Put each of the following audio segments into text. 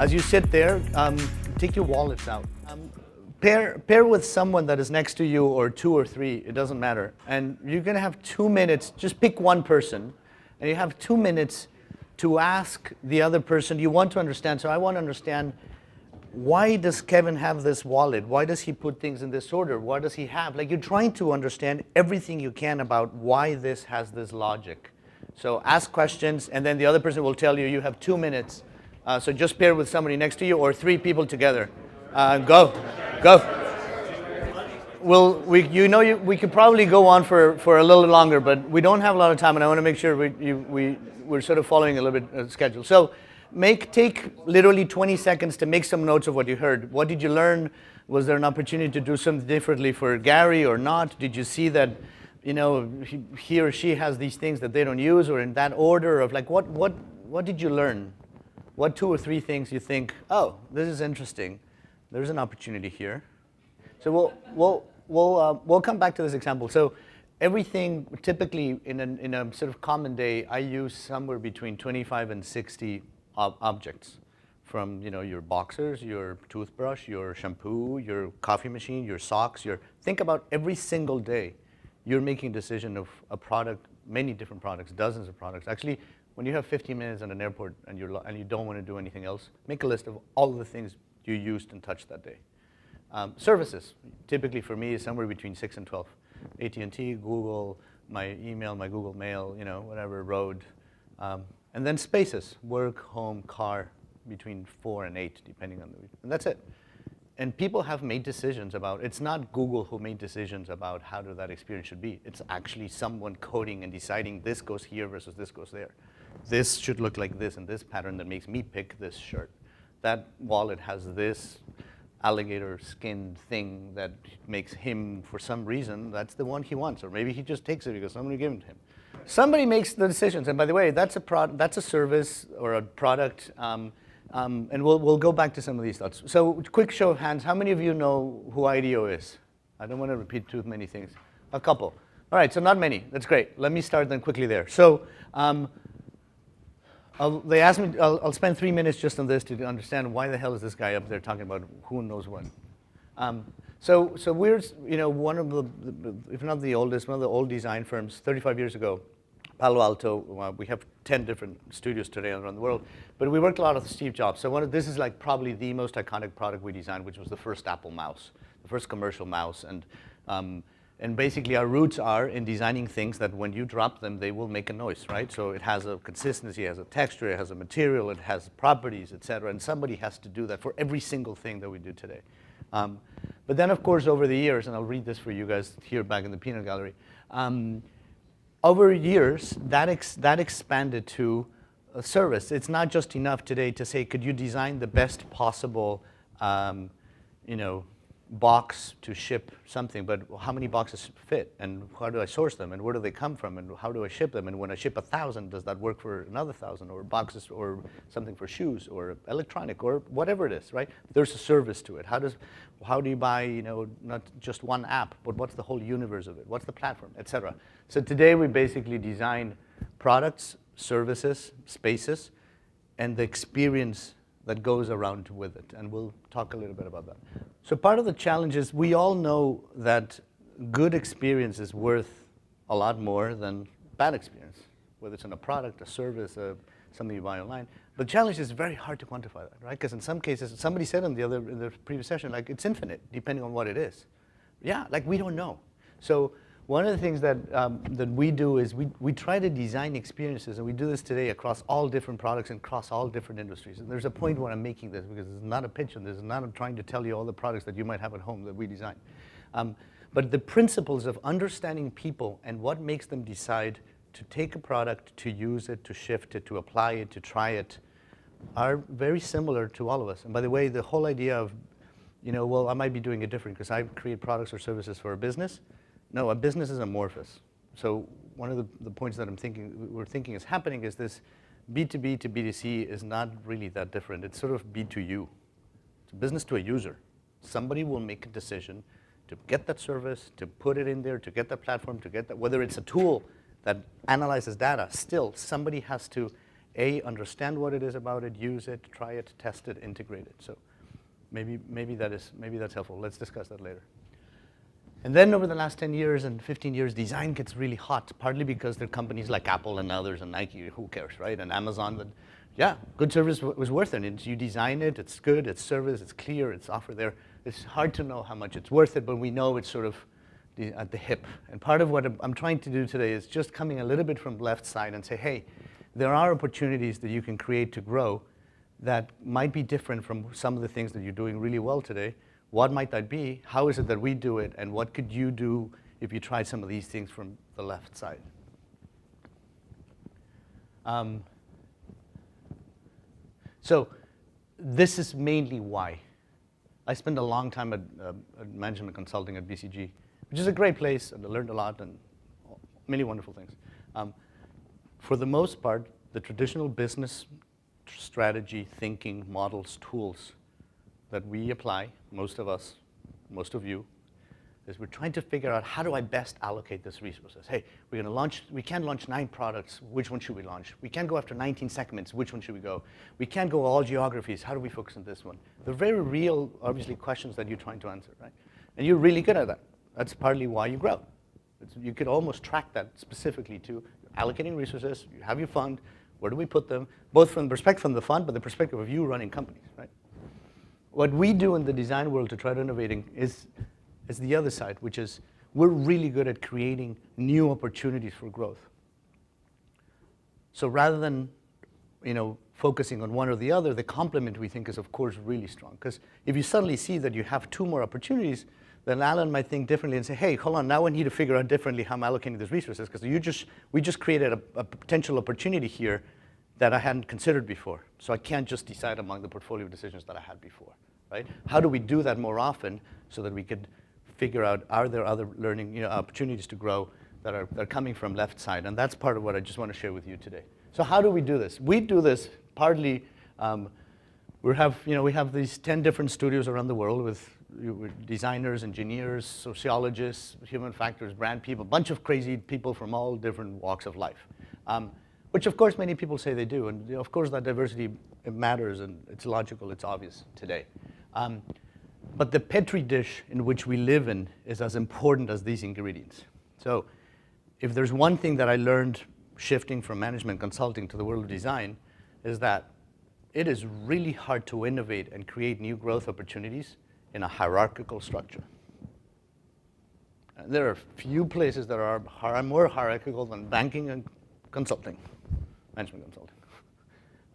As you sit there, take your wallets out. Pair with someone that is next to you, or two or three, it doesn't matter. And you're going to have 2 minutes, just pick one person, and you have 2 minutes to ask the other person, you want to understand. So I want to understand, why does Kevin have this wallet? Why does he put things in this order? What does he have? Like, you're trying to understand everything you can about why this has this logic. So ask questions, and then the other person will tell you, you have 2 minutes. So just pair with somebody next to you, or 3 people together. Go. Well, we could probably go on for a little longer, but we don't have a lot of time, and I want to make sure we're sort of following a little bit of schedule. So take literally 20 seconds to make some notes of what you heard. What did you learn? Was there an opportunity to do something differently for Gary or not? Did you see that, he or she has these things that they don't use, or in that order of like, what did you learn? What 2 or 3 things you think, oh, this is interesting. There's an opportunity here. So we'll come back to this example. So everything, typically in a sort of common day, I use somewhere between 25 and 60 objects, from your boxers, your toothbrush, your shampoo, your coffee machine, your socks. Think about every single day you're making a decision of a product, many different products, dozens of products. Actually, when you have 15 minutes at an airport and you don't want to do anything else, make a list of all the things you used and touched that day. Services, typically for me, is somewhere between 6 and 12. AT&T, Google, my email, my Google Mail, whatever, road. And then spaces, work, home, car, between 4 and 8, depending on the week. And that's it. And people have made decisions about, it's not Google who made decisions about how that experience should be. It's actually someone coding and deciding this goes here versus this goes there. This should look like this in this pattern that makes me pick this shirt. That wallet has this alligator skin thing that makes him, for some reason, that's the one he wants. Or maybe he just takes it because somebody gave it to him. Somebody makes the decisions. And by the way, that's a service or a product. And we'll go back to some of these thoughts. So quick show of hands, how many of you know who IDEO is? I don't want to repeat too many things. A couple. All right, so not many. That's great. Let me start then quickly there. So they asked me, I'll spend 3 minutes just on this to understand why the hell is this guy up there talking about who knows what. So we're one of the, if not the oldest, one of the old design firms. 35 years ago, Palo Alto. We have 10 different studios today around the world, but we worked a lot with Steve Jobs. So this is like probably the most iconic product we designed, which was the first Apple mouse, the first commercial mouse, and basically our roots are in designing things that when you drop them, they will make a noise, right? So it has a consistency, it has a texture, it has a material, it has properties, et cetera, and somebody has to do that for every single thing that we do today. But then, of course, over the years, and I'll read this for you guys here back in the peanut gallery, over years, that expanded to a service. It's not just enough today to say, could you design the best possible, box to ship something, but how many boxes fit, and how do I source them, and where do they come from, and how do I ship them, and when I ship 1,000, does that work for another 1,000, or boxes, or something for shoes, or electronic, or whatever it is, right? There's a service to it. How do you buy, not just one app, but what's the whole universe of it? What's the platform, et cetera? So today we basically design products, services, spaces, and the experience that goes around with it, and we'll talk a little bit about that. So part of the challenge is we all know that good experience is worth a lot more than bad experience, whether it's in a product, a service, something you buy online. The challenge is very hard to quantify that, right? Because in some cases, somebody said in the previous session, like it's infinite, depending on what it is. Yeah, like we don't know. So one of the things that we do is we try to design experiences, and we do this today across all different products and across all different industries. And there's a point where I'm making this, because it's not a pitch, and this is not trying to tell you all the products that you might have at home that we design. But the principles of understanding people and what makes them decide to take a product, to use it, to shift it, to apply it, to try it, are very similar to all of us. And by the way, the whole idea of, well, I might be doing it different because I create products or services for a business. No, a business is amorphous. So one of the points that we're thinking is happening is this B2B to B2C is not really that different. It's sort of B2U. It's a business to a user. Somebody will make a decision to get that service, to put it in there, to get that platform, to get that, whether it's a tool that analyzes data, still somebody has to understand what it is about it, use it, try it, test it, integrate it. So maybe that's helpful. Let's discuss that later. And then over the last 10 years and 15 years, design gets really hot, partly because there are companies like Apple and others and Nike, who cares, right? And Amazon, that, yeah, good service was worth it. You design it, it's good, it's service, it's clear, it's offered there. It's hard to know how much it's worth it, but we know it's sort of at the hip. And part of what I'm trying to do today is just coming a little bit from the left side and say, hey, there are opportunities that you can create to grow that might be different from some of the things that you're doing really well today. What might that be? How is it that we do it? And what could you do if you tried some of these things from the left side? So this is mainly why. I spent a long time at management consulting at BCG, which is a great place, and I learned a lot and many wonderful things. For the most part, the traditional business strategy, thinking, models, tools that we apply, most of us, most of you, is we're trying to figure out how do I best allocate these resources. Hey, we can't launch 9 products, which one should we launch? We can't go after 19 segments, which one should we go? We can't go all geographies, how do we focus on this one? They're very real, obviously, questions that you're trying to answer, right? And you're really good at that. That's partly why you grow. You could almost track that specifically to allocating resources, you have your fund, where do we put them? Both from the perspective of the fund, but the perspective of you running companies, right? What we do in the design world to try to innovating is the other side, which is we're really good at creating new opportunities for growth. So rather than focusing on one or the other, the complement we think is of course really strong. Because if you suddenly see that you have 2 more opportunities, then Alan might think differently and say, hey, hold on, now I need to figure out differently how I'm allocating these resources, because we just created a potential opportunity here that I hadn't considered before. So I can't just decide among the portfolio decisions that I had before, right? How do we do that more often so that we could figure out, are there other learning opportunities to grow that are coming from left side? And that's part of what I just want to share with you today. So how do we do this? We do this partly, we have these 10 different studios around the world with designers, engineers, sociologists, human factors, brand people, a bunch of crazy people from all different walks of life. Which of course many people say they do, and of course that diversity, it matters and it's logical, it's obvious today. But the petri dish in which we live in is as important as these ingredients. So if there's one thing that I learned shifting from management consulting to the world of design, is that it is really hard to innovate and create new growth opportunities in a hierarchical structure. And there are few places that are more hierarchical than banking and consulting, management consulting,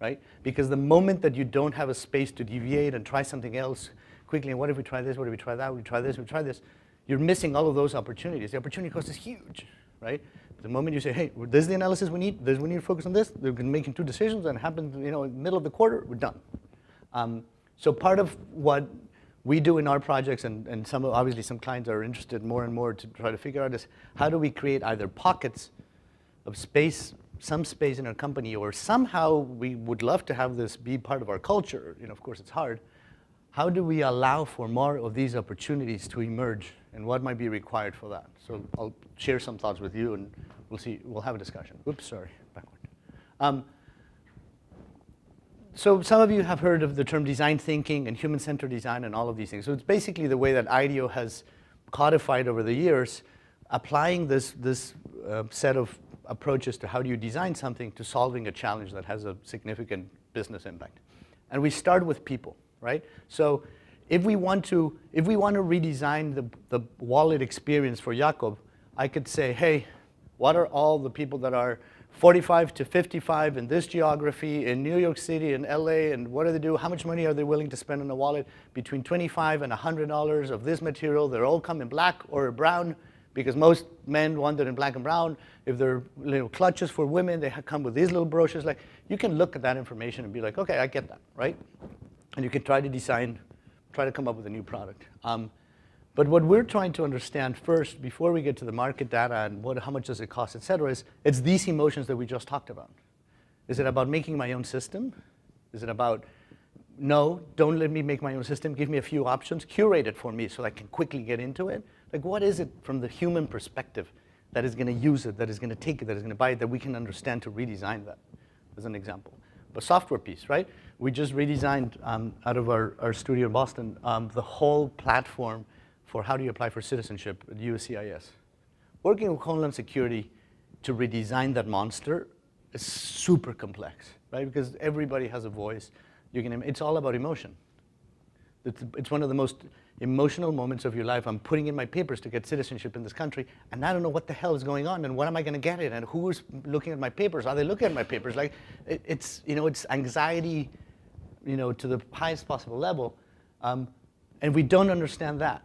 right? Because the moment that you don't have a space to deviate and try something else quickly, and what if we try this, what if we try that, we try this, we try this, you're missing all of those opportunities. The opportunity cost is huge, right? The moment you say, hey, this is the analysis we need to focus on this, we're making 2 decisions, and it happens in the middle of the quarter, we're done. So part of what we do in our projects, and obviously some clients are interested more and more to try to figure out, is how do we create either pockets of space, some space in our company, or somehow we would love to have this be part of our culture. Of course it's hard. How do we allow for more of these opportunities to emerge, and what might be required for that? So I'll share some thoughts with you, and we'll have a discussion. Oops, sorry, backward. So some of you have heard of the term design thinking and human-centered design and all of these things. So it's basically the way that IDEO has codified over the years, applying this set of approaches to how do you design something to solving a challenge that has a significant business impact. And we start with people, right? So if we want to redesign the wallet experience for Jakob, I could say, hey, what are all the people that are 45 to 55 in this geography, in New York City, in LA, and what do they do? How much money are they willing to spend on a wallet? Between $25 and $100 of this material. They're all come in black or brown, because most men want it in black and brown. If they're little clutches for women, they come with these little brochures. Like, you can look at that information and be like, okay, I get that, right? And you can try to come up with a new product. But what we're trying to understand first, before we get to the market data and how much does it cost, et cetera, is it's these emotions that we just talked about. Is it about making my own system? Is it about, no, don't let me make my own system, give me a few options, curate it for me so I can quickly get into it? Like, what is it from the human perspective that is going to use it, that is going to take it, that is going to buy it, that we can understand to redesign that? as an example. But software piece, right? We just redesigned out of our studio in Boston the whole platform for how do you apply for citizenship at USCIS. Working with Homeland Security to redesign that monster is super complex, right? Because everybody has a voice. It's all about emotion. It's one of the most emotional moments of your life. I'm putting in my papers to get citizenship in this country, and I don't know what the hell is going on, and when am I going to get it, and who's looking at my papers? Are they looking at my papers? Like, it's anxiety, to the highest possible level, and we don't understand that.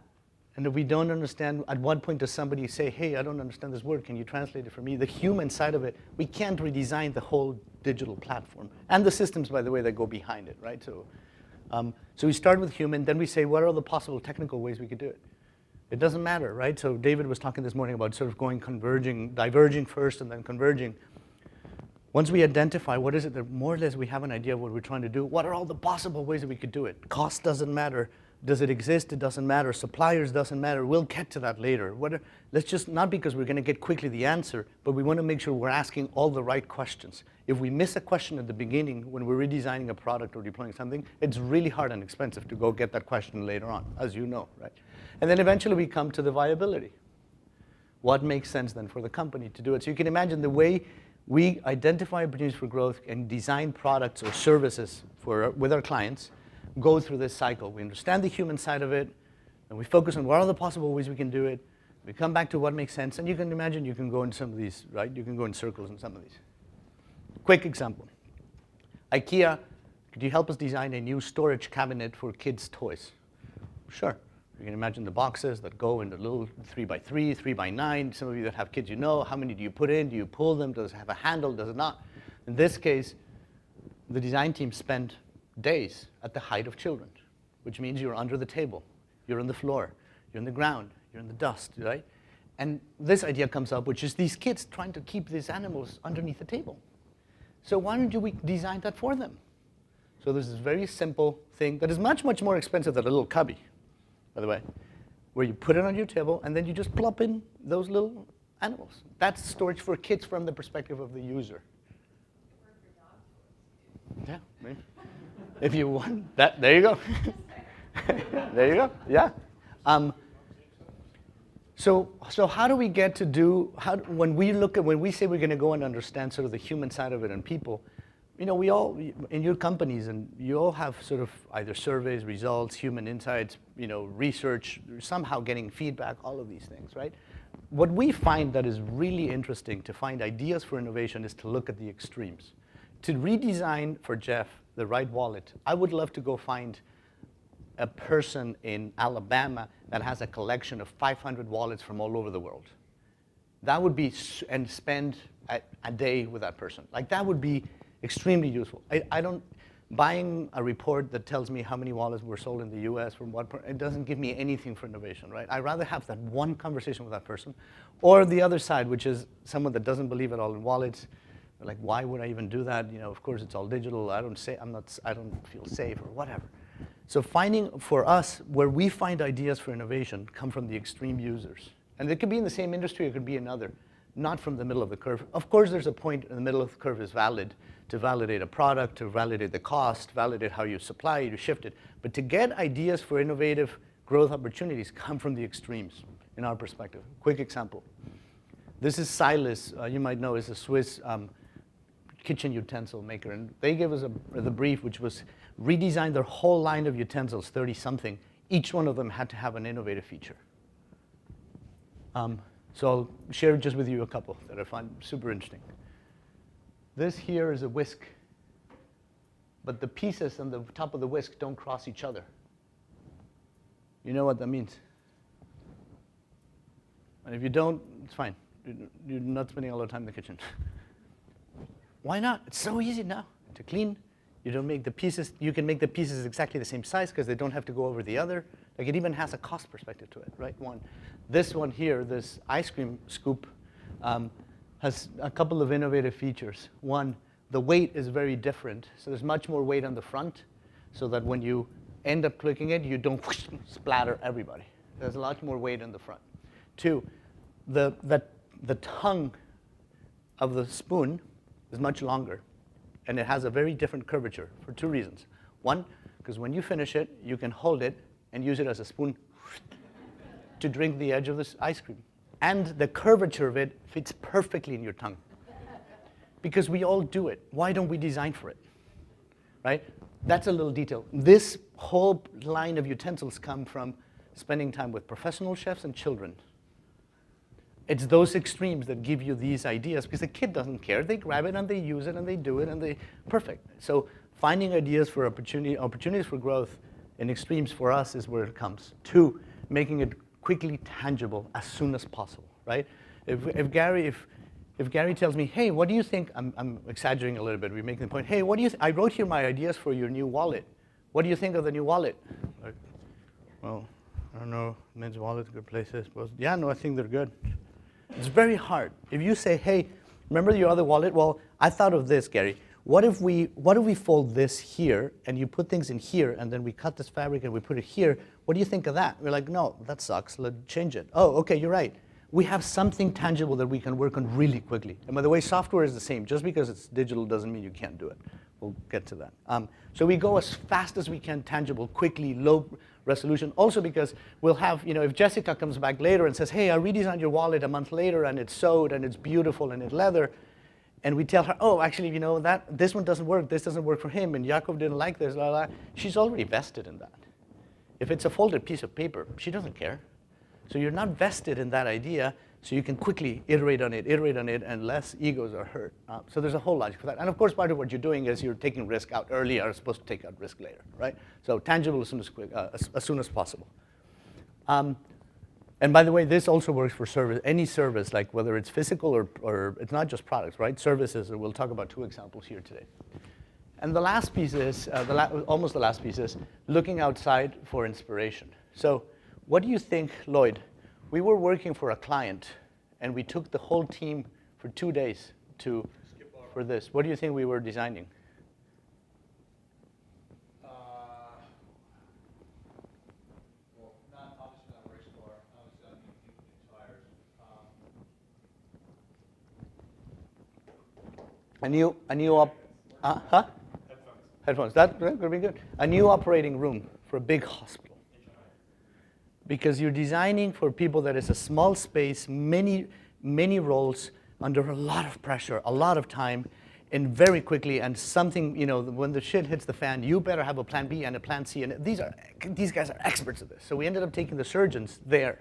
And if we don't understand, at what point does somebody say, hey, I don't understand this word, can you translate it for me? The human side of it, we can't redesign the whole digital platform, and the systems, by the way, that go behind it, right? So we start with human, then we say, what are the possible technical ways we could do it? It doesn't matter, right? So David was talking this morning about sort of going diverging first and then converging. Once we identify what is it that more or less we have an idea of what we're trying to do, what are all the possible ways that we could do it? Cost doesn't matter. Does it exist? It doesn't matter. Suppliers doesn't matter. We'll get to that later. Let's just, not because we're going to get quickly the answer, but we want to make sure we're asking all the right questions. If we miss a question at the beginning when we're redesigning a product or deploying something, it's really hard and expensive to go get that question later on, as you know, right? And then eventually we come to the viability. What makes sense then for the company to do it? So you can imagine the way we identify opportunities for growth and design products or services with our clients, go through this cycle. We understand the human side of it, and we focus on what are the possible ways we can do it. We come back to what makes sense, and you can imagine you can go in some of these, right? You can go in circles in some of these. Quick example. IKEA, could you help us design a new storage cabinet for kids' toys? Sure. You can imagine the boxes that go in the little 3x3, 3x9. Some of you that have kids, how many do you put in? Do you pull them? Does it have a handle? Does it not? In this case, the design team spent days at the height of children, which means you're under the table, you're on the floor, you're on the ground, you're in the dust, right? And this idea comes up, which is these kids trying to keep these animals underneath the table. So why don't we design that for them? So there's this very simple thing that is much, much more expensive than a little cubby, by the way, where you put it on your table and then you just plop in those little animals. That's storage for kids from the perspective of the user. Yeah, maybe. If you want that, there you go. There you go, yeah. So how do we get to do, when we say we're going to go and understand sort of the human side of it and people, we all, in your companies, and you all have sort of either surveys, results, human insights, research, somehow getting feedback, all of these things, right? What we find that is really interesting to find ideas for innovation is to look at the extremes. To redesign for Jeff the right wallet, I would love to go find a person in Alabama that has a collection of 500 wallets from all over the world. That would be, and spend a day with that person. Like, that would be extremely useful. Buying a report that tells me how many wallets were sold in the US from what, it doesn't give me anything for innovation, right? I'd rather have that one conversation with that person. Or the other side, which is someone that doesn't believe at all in wallets. Like, why would I even do that? Of course it's all digital. I don't feel safe or whatever. So finding, for us, where we find ideas for innovation come from the extreme users. And it could be in the same industry, it could be another, not from the middle of the curve. Of course there's a point in the middle of the curve is valid to validate a product, to validate the cost, validate how you supply, to shift it. But to get ideas for innovative growth opportunities come from the extremes, in our perspective. Quick example. This is Silas, you might know, is a Swiss kitchen utensil maker, and they gave us the brief, which was redesign their whole line of utensils, 30-something. Each one of them had to have an innovative feature. So I'll share just with you a couple that I find super interesting. This here is a whisk, but the pieces on the top of the whisk don't cross each other. You know what that means? And if you don't, it's fine. You're not spending a lot of time in the kitchen. Why not? It's so easy now to clean. You don't make the pieces, you can make the pieces exactly the same size because they don't have to go over the other. Like, it even has a cost perspective to it, right? This one here, this ice cream scoop, has a couple of innovative features. One, the weight is very different. So there's much more weight on the front so that when you end up clicking it, you don't splatter everybody. There's a lot more weight on the front. Two, the tongue of the spoon is much longer. and it has a very different curvature for 2 reasons. One, because when you finish it, you can hold it and use it as a spoon to drink the edge of this ice cream. And the curvature of it fits perfectly in your tongue. Because we all do it. Why don't we design for it? Right? That's a little detail. This whole line of utensils come from spending time with professional chefs and children. It's those extremes that give you these ideas, because the kid doesn't care. They grab it and they use it and they do it and they, perfect. So finding ideas for opportunities for growth in extremes for us is where it comes. 2, making it quickly tangible as soon as possible, right? If Gary tells me, hey, what do you think, I'm exaggerating a little bit, we're making the point, hey, what do you I wrote here my ideas for your new wallet. What do you think of the new wallet? Like, well, I don't know, men's wallet's a good place, I suppose. Yeah, no, I think they're good. It's very hard. If you say, hey, remember your other wallet? Well, I thought of this, Gary. What if we fold this here, and you put things in here, and then we cut this fabric and we put it here? What do you think of that? We're like, no, that sucks, let's change it. Oh, okay, you're right. We have something tangible that we can work on really quickly. And by the way, software is the same. Just because it's digital doesn't mean you can't do it. We'll get to that. So we go as fast as we can, tangible, quickly, low resolution. Also because we'll have, if Jessica comes back later and says, hey, I redesigned your wallet a month later, and it's sewed, and it's beautiful, and it's leather, and we tell her, oh, actually, this one doesn't work, this doesn't work for him, and Jakob didn't like this, blah, blah. She's already vested in that. If it's a folded piece of paper, she doesn't care. So you're not vested in that idea, so you can quickly iterate on it, and less egos are hurt. So there's a whole logic for that. And of course, part of what you're doing is you're taking risk out early, or supposed to take out risk later, right? So tangible as soon as possible. And by the way, this also works for service, any service, like whether it's physical or it's not just products, right? Services, and we'll talk about 2 examples here today. And the last piece is, almost the last piece is, looking outside for inspiration. So what do you think, Lloyd? We were working for a client, and we took the whole team for 2 days for this. What do you think we were designing? Well, not obviously not a race car. Obviously on new tires. A new Headphones. That could be good. A new operating room for a big hospital. Because you're designing for people that is a small space, many roles, under a lot of pressure, a lot of time, and very quickly, and something, when the shit hits the fan, you better have a plan B and a plan C, and these guys are experts at this. So we ended up taking the surgeons there,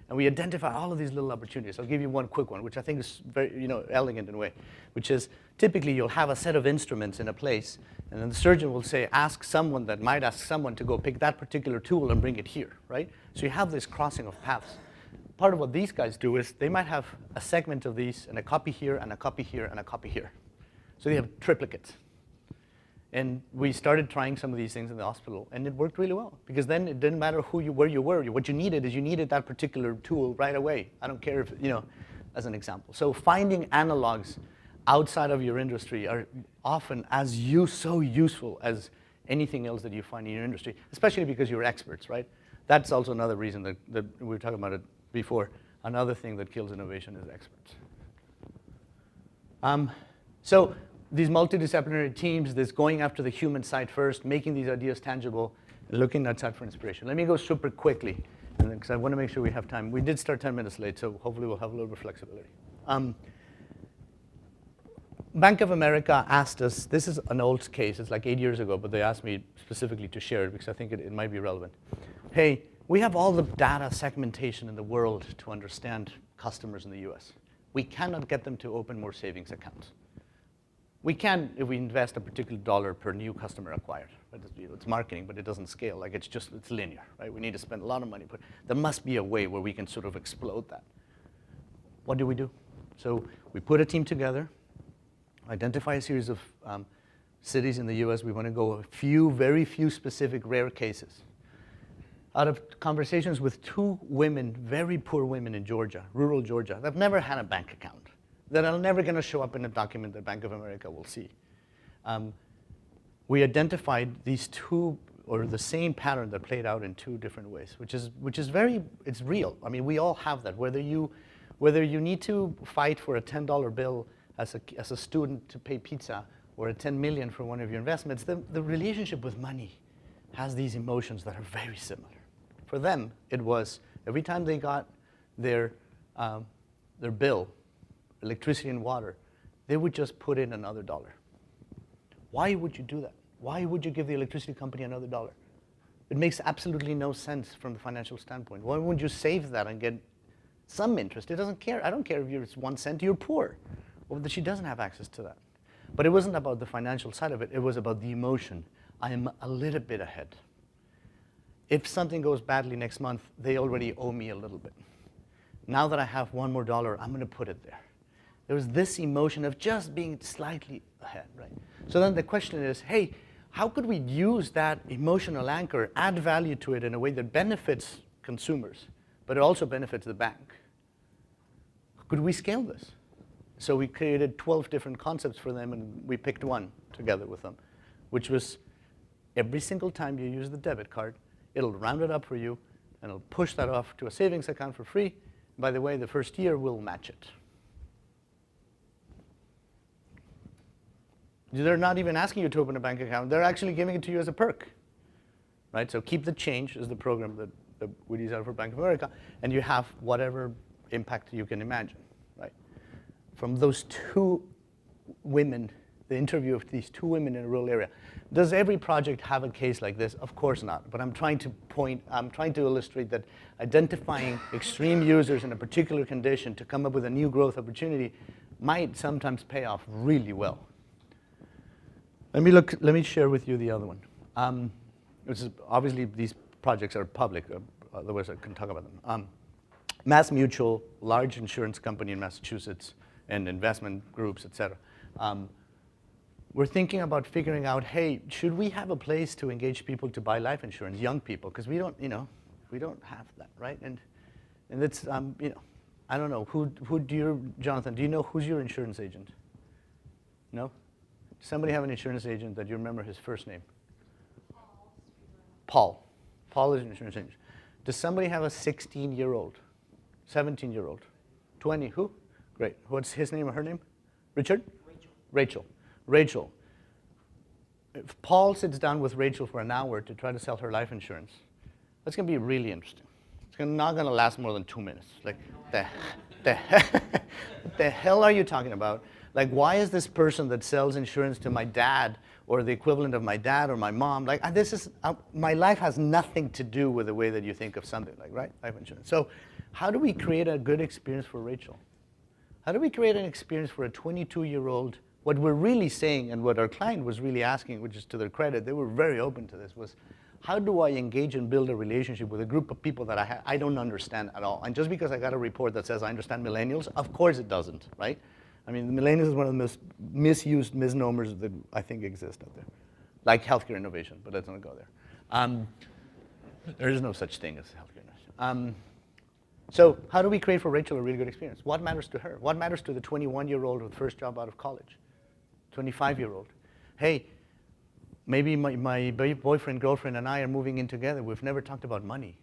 and we identify all of these little opportunities. I'll give you one quick one, which I think is very, elegant in a way, which is typically you'll have a set of instruments in a place, and then the surgeon will say, ask someone that might ask someone to go pick that particular tool and bring it here, right? So you have this crossing of paths. Part of what these guys do is they might have a segment of these, and a copy here, and a copy here, and a copy here. So they have triplicates. And we started trying some of these things in the hospital, and it worked really well. Because then it didn't matter where you were. What you needed is you needed that particular tool right away. I don't care if, as an example. So finding analogs outside of your industry are often so useful as anything else that you find in your industry, especially because you're experts, right? That's also another reason that we were talking about it before. Another thing that kills innovation is experts. So these multidisciplinary teams, this going after the human side first, making these ideas tangible, and looking outside for inspiration. Let me go super quickly, because I want to make sure we have time. We did start 10 minutes late, so hopefully we'll have a little bit of flexibility. Bank of America asked us, this is an old case, it's like 8 years ago, but they asked me specifically to share it because I think it might be relevant. Hey, we have all the data segmentation in the world to understand customers in the US. We cannot get them to open more savings accounts. We can if we invest a particular dollar per new customer acquired. It's marketing, but it doesn't scale. Like it's linear, right? We need to spend a lot of money, but there must be a way where we can sort of explode that. What do? So we put a team together, identify a series of cities in the US. We want to go very few specific rare cases. Out of conversations with 2 women, very poor women in Georgia, rural Georgia, they've never had a bank account, that are never going to show up in a document that Bank of America will see. We identified these 2, or the same pattern that played out in 2 different ways, which is it's real. I mean, we all have that. Whether you need to fight for a $10 bill as a student to pay pizza, or a 10 million for one of your investments, the relationship with money has these emotions that are very similar. For them, it was every time they got their bill, electricity and water, they would just put in another dollar. Why would you do that? Why would you give the electricity company another dollar? It makes absolutely no sense from the financial standpoint. Why wouldn't you save that and get some interest? It doesn't care. I don't care if it's 1 cent, you're poor. Well, she doesn't have access to that. But it wasn't about the financial side of it. It was about the emotion. I am a little bit ahead. If something goes badly next month, they already owe me a little bit. Now that I have $1 more, I'm going to put it there. There was this emotion of just being slightly ahead, right? So then the question is, hey, how could we use that emotional anchor, add value to it in a way that benefits consumers, but it also benefits the bank? Could we scale this? So we created 12 different concepts for them, and we picked one together with them, which was every single time you use the debit card, it'll round it up for you, and it'll push that off to a savings account for free. By the way, the first year, we'll match it. They're not even asking you to open a bank account. They're actually giving it to you as a perk, right? So Keep the Change is the program that we designed for Bank of America, and you have whatever impact you can imagine, right? From those 2 women, the interview of these 2 women in a rural area, does every project have a case like this? Of course not. But I'm trying to illustrate that identifying extreme users in a particular condition to come up with a new growth opportunity might sometimes pay off really well. Let me share with you the other one. Which is obviously these projects are public, otherwise I couldn't talk about them. Mass Mutual, large insurance company in Massachusetts, and investment groups, et cetera. We're thinking about figuring out, hey, should we have a place to engage people to buy life insurance, young people? Because we don't have that, right? And it's, I don't know, Jonathan, do you know who's your insurance agent? No? Somebody have an insurance agent that you remember his first name? Paul. Paul is an insurance agent. Does somebody have a 16-year-old, 17-year-old, 20, who? Great. What's his name or her name? Richard? Rachel. Rachel. If Paul sits down with Rachel for an hour to try to sell her life insurance, that's going to be really interesting. It's not going to last more than 2 minutes. Like, what the hell are you talking about? Like, why is this person that sells insurance to my dad or the equivalent of my dad or my mom, like, my life has nothing to do with the way that you think of something like, right, life insurance. So how do we create a good experience for Rachel? How do we create an experience for a 22-year-old? What we're really saying and what our client was really asking, which is to their credit, they were very open to this, was how do I engage and build a relationship with a group of people that I don't understand at all? And just because I got a report that says I understand millennials, of course it doesn't, right? I mean, the millennials is one of the most misused misnomers that I think exist out there, like healthcare innovation, but let's not go there. There is no such thing as healthcare innovation. So how do we create for Rachel a really good experience? What matters to her? What matters to the 21-year-old with first job out of college? 25-year-old. Hey, maybe my boyfriend, girlfriend, and I are moving in together. We've never talked about money.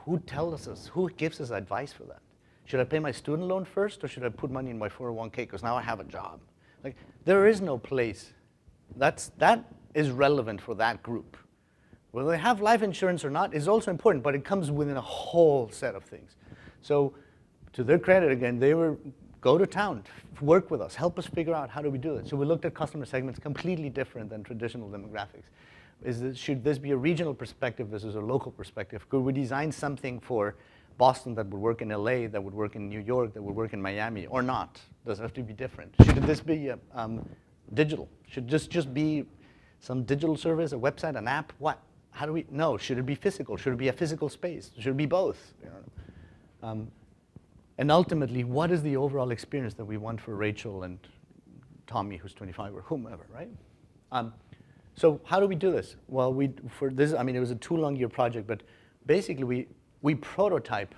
Who tells us? Who gives us advice for that? Should I pay my student loan first, or should I put money in my 401k because now I have a job? Like, there is no place. That is relevant for that group. Whether they have life insurance or not is also important, but it comes within a whole set of things. So to their credit, again, they were go to town, work with us, help us figure out how do we do it. So we looked at customer segments completely different than traditional demographics. Should this be a regional perspective versus a local perspective? Could we design something for Boston that would work in LA, that would work in New York, that would work in Miami, or not? Does it have to be different? Should this be digital? Should this just be some digital service, a website, an app? What? How do we know? Should it be physical? Should it be a physical space? Should it be both? And ultimately, what is the overall experience that we want for Rachel and Tommy, who's 25, or whomever, right? So how do we do this? Well, for this, I mean, it was a 2 long year project, but basically we prototype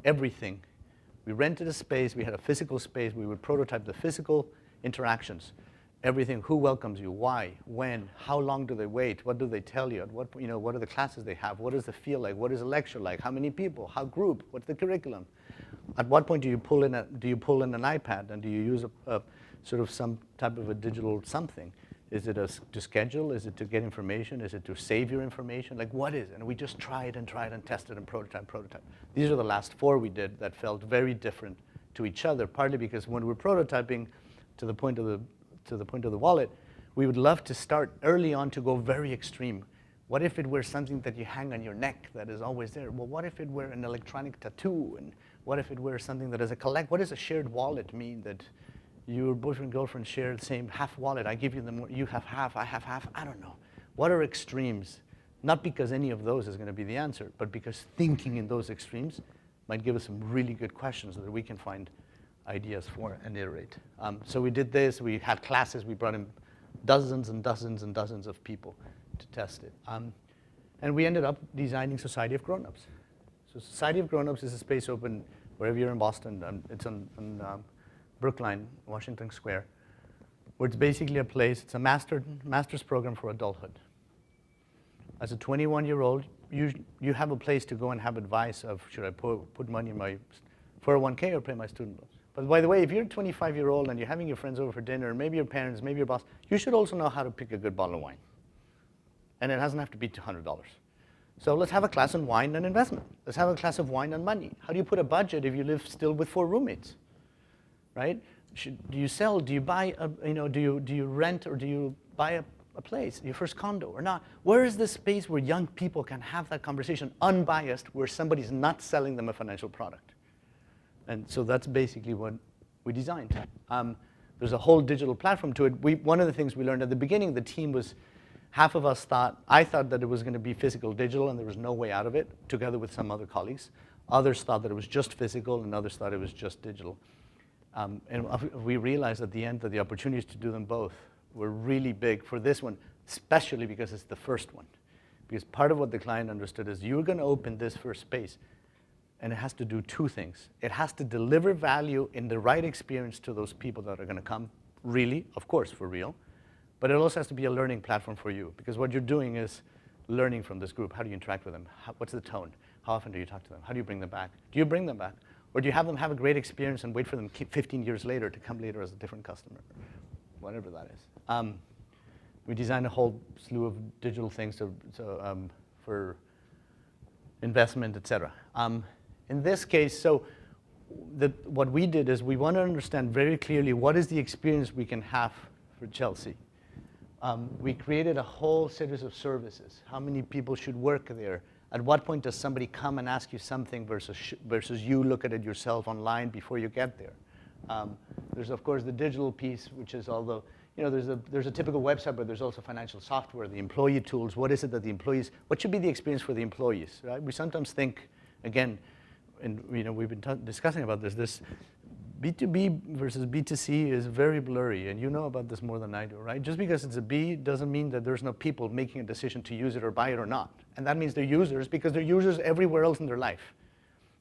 everything. We rented a space, we had a physical space, we would prototype the physical interactions. Everything, who welcomes you, why, when, how long do they wait, what do they tell you, what are the classes they have, what does it feel like, what is a lecture like, how many people, how group, what's the curriculum? At what point do you pull in an iPad and do you use a sort of some type of a digital something? Is it to schedule? Is it to get information? Is it to save your information? Like, what is it? And we just tried and tested and prototype. These are the last 4 we did that felt very different to each other, partly because when we're prototyping to the point of the wallet, we would love to start early on to go very extreme. What if it were something that you hang on your neck that is always there? Well, what if it were an electronic tattoo? And what if it were something that is what does a shared wallet mean, that your boyfriend and girlfriend share the same half wallet? I give you you have half, I have half. I don't know. What are extremes? Not because any of those is going to be the answer, but because thinking in those extremes might give us some really good questions that we can find ideas for and iterate. So we did this. We had classes. We brought in dozens and dozens and dozens of people to test it. And we ended up designing Society of Grownups. So Society of Grownups is a space open wherever you're in Boston. It's on Brookline, Washington Square, where it's basically a place. It's a master's program for adulthood. As a 21-year-old, you have a place to go and have advice of, should I put money in my 401k or pay my student loans? But by the way, if you're a 25-year-old and you're having your friends over for dinner, maybe your parents, maybe your boss, you should also know how to pick a good bottle of wine. And it doesn't have to be $200. So let's have a class on wine and investment. Let's have a class of wine and money. How do you put a budget if you live still with 4 roommates, right? Do you sell? Do you buy? Do you rent or do you buy a place, your first condo or not? Where is the space where young people can have that conversation unbiased, where somebody's not selling them a financial product? And so that's basically what we designed. There's a whole digital platform to it. One of the things we learned at the beginning, the team was, half of us I thought that it was going to be physical digital and there was no way out of it, together with some other colleagues. Others thought that it was just physical and others thought it was just digital. And we realized at the end that the opportunities to do them both were really big for this one, especially because it's the first one. Because part of what the client understood is you're going to open this first space, and it has to do 2 things. It has to deliver value in the right experience to those people that are going to come, really, of course, for real. But it also has to be a learning platform for you, because what you're doing is learning from this group. How do you interact with them? What's the tone? How often do you talk to them? How do you bring them back? Do you bring them back? Or do you have them have a great experience and wait for them 15 years later to come later as a different customer? Whatever that is. We designed a whole slew of digital things for investment, et cetera. In this case, what we did is we want to understand very clearly what is the experience we can have for Chelsea. We created a whole series of services. How many people should work there? At what point does somebody come and ask you something versus you look at it yourself online before you get there? There's, of course, the digital piece, which is although, there's a typical website, but there's also financial software, the employee tools. What is it that the employees, what should be the experience for the employees, right? We sometimes think, again, and we've been discussing about this B2B versus B2C is very blurry, and you know about this more than I do, right? Just because it's a B doesn't mean that there's no people making a decision to use it or buy it or not. And that means they're users because they're users everywhere else in their life,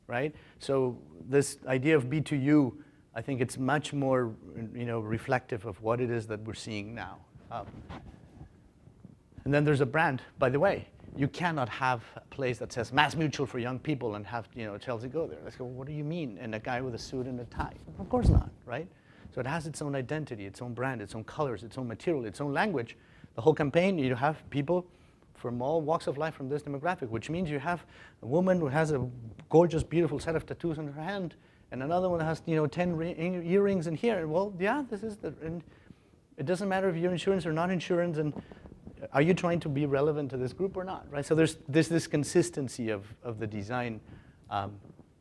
right? So this idea of B2U, I think it's much more reflective of what it is that we're seeing now. And then there's a brand, by the way. You cannot have a place that says Mass Mutual for young people and have Chelsea go there. Let's go, what do you mean? And a guy with a suit and a tie? Of course not, right? So it has its own identity, its own brand, its own colors, its own material, its own language. The whole campaign, you have people from all walks of life from this demographic, which means you have a woman who has a gorgeous, beautiful set of tattoos on her hand, and another one has 10 earrings in here. Well, yeah, this is and it doesn't matter if you're insurance or not insurance, and are you trying to be relevant to this group or not, right? So there's this consistency of the design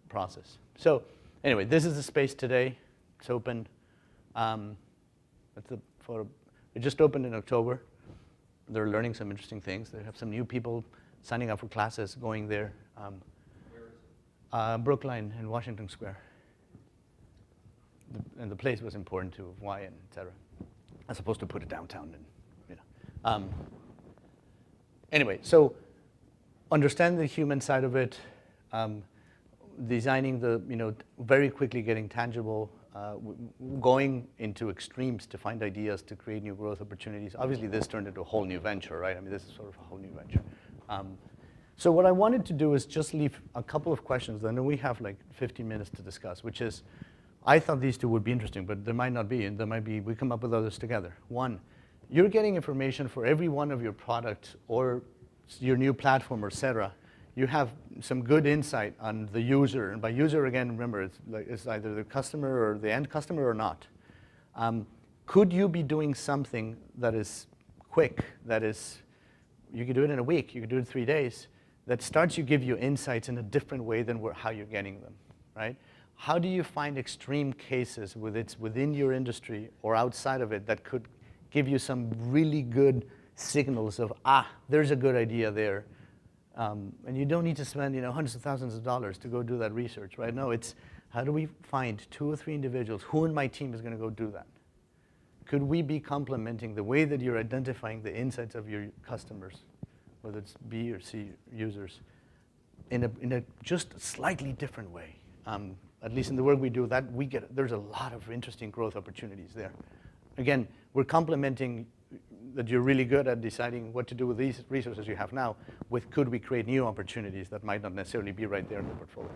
process. So anyway, this is the space today. It's open. That's the photo. It just opened in October. They're learning some interesting things. They have some new people signing up for classes going there. Where is it? Brookline and Washington Square. And the place was important to why and et cetera. I'm supposed to put it downtown and anyway, so understand the human side of it, designing the, very quickly getting tangible, going into extremes to find ideas to create new growth opportunities. Obviously, this turned into a whole new venture, right? I mean, this is sort of a whole new venture. So what I wanted to do is just leave a couple of questions. I know we have like 15 minutes to discuss, which is, I thought these 2 would be interesting, but there might not be, and there might be, we come up with others together. One you're getting information for every one of your products or your new platform, or et cetera. You have some good insight on the user, and by user, again, remember, it's either the customer or the end customer or not. Could you be doing something that is quick, that is, you could do it in a week, you could do it in 3 days, that starts to give you insights in a different way than how you're getting them, right? How do you find extreme cases within your industry or outside of it that could give you some really good signals of, there's a good idea there. And you don't need to spend hundreds of thousands of dollars to go do that research, right? No, it's how do we find 2 or 3 individuals who in my team is going to go do that? Could we be complementing the way that you're identifying the insights of your customers, whether it's B or C users, in a just slightly different way? At least in the work we do, there's a lot of interesting growth opportunities there. Again, we're complementing that you're really good at deciding what to do with these resources you have now with could we create new opportunities that might not necessarily be right there in the portfolio.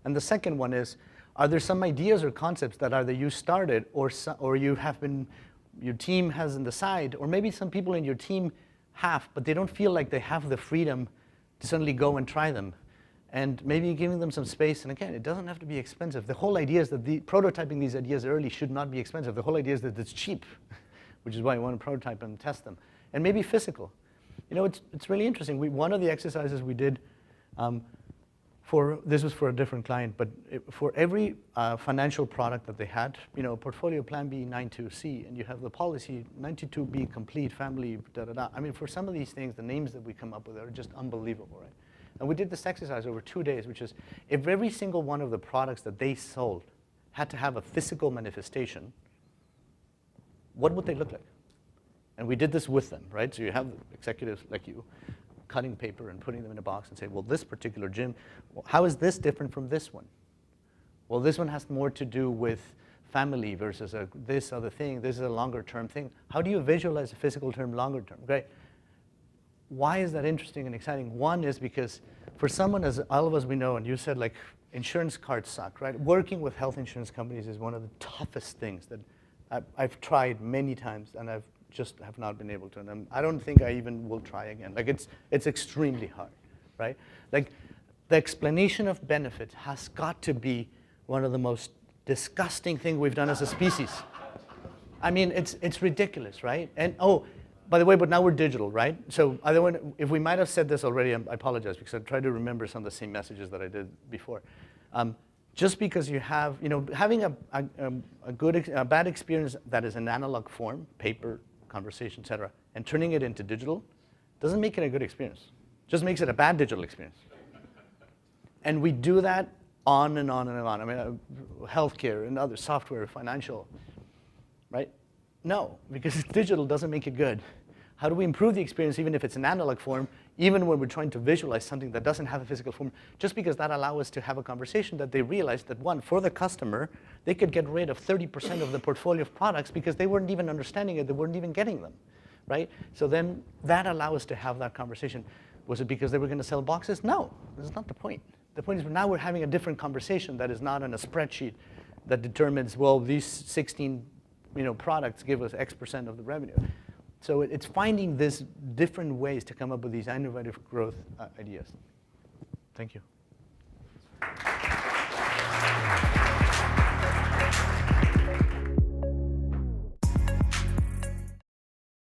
And the second one is, are there some ideas or concepts that either you started or you have been, your team has on the side, or maybe some people in your team have, but they don't feel like they have the freedom to suddenly go and try them. And maybe giving them some space, and again, it doesn't have to be expensive. The whole idea is that prototyping these ideas early should not be expensive. The whole idea is that it's cheap, which is why you want to prototype and test them. And maybe physical. It's really interesting. One of the exercises we did, this was for a different client, but for every financial product that they had, portfolio plan B 92C, and you have the policy 92B complete, family, da-da-da. I mean, for some of these things, the names that we come up with are just unbelievable, right? And we did this exercise over 2 days, which is if every single one of the products that they sold had to have a physical manifestation, what would they look like? And we did this with them, right? So you have executives like you cutting paper and putting them in a box and say, well, this particular gym, how is this different from this one? Well, this one has more to do with family versus this other thing. This is a longer term thing. How do you visualize a physical term longer term? Great. Why is that interesting and exciting? One is because for someone, as all of us we know, and you said like insurance cards suck, right? Working with health insurance companies is one of the toughest things that I've tried many times, and I've just have not been able to. And I don't think I even will try again. Like it's extremely hard, right? Like the explanation of benefit has got to be one of the most disgusting things we've done as a species. I mean, it's ridiculous, right? And by the way, but now we're digital, right? So if we might have said this already, I apologize, because I tried to remember some of the same messages that I did before. Just because you have, having a bad experience that is an analog form, paper, conversation, et cetera, and turning it into digital, doesn't make it a good experience. Just makes it a bad digital experience. And we do that on and on and on. I mean, healthcare and other software, financial, right? No, because digital doesn't make it good. How do we improve the experience even if it's an analog form, even when we're trying to visualize something that doesn't have a physical form, just because that allows us to have a conversation that they realize that, one, for the customer, they could get rid of 30% of the portfolio of products because they weren't even understanding it, they weren't even getting them, right? So then that allows us to have that conversation. Was it because they were going to sell boxes? No, this is not the point. The point is now we're having a different conversation that is not on a spreadsheet that determines, well, these 16 products give us X% of the revenue. So it's finding these different ways to come up with these innovative growth ideas. Thank you.